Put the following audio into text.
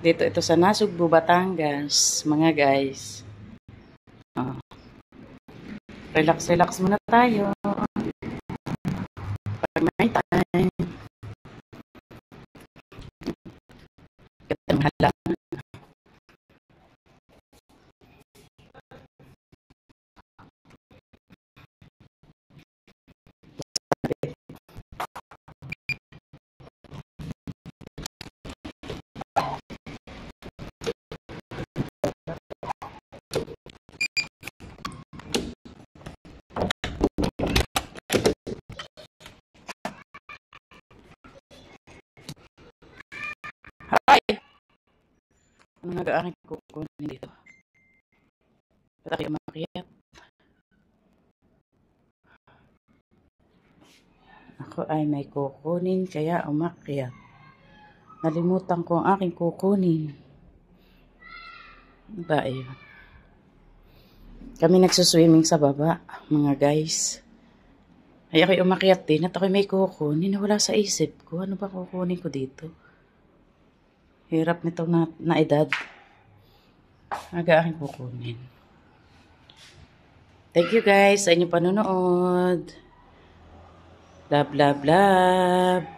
Dito ito sa Nasugbu, Batangas, mga guys. Oh. Relax muna tayo. Pag may time. Katang hala. Hi! Ano nga ga-aking kukunin dito? Ba't kayo umakyat? Ako ay may kukunin kaya umakyat. Nalimutan ko ang aking kukunin. Ba yun? Kami nagsuswimming sa baba, mga guys. Ay ako'y umakyat din at ako'y may kukunin na wala sa isip ko. Ano ba kukunin ko dito? Hirap nitong na edad. Aga-aking kukunin. Thank you guys sa inyong panonood. Love, love, love.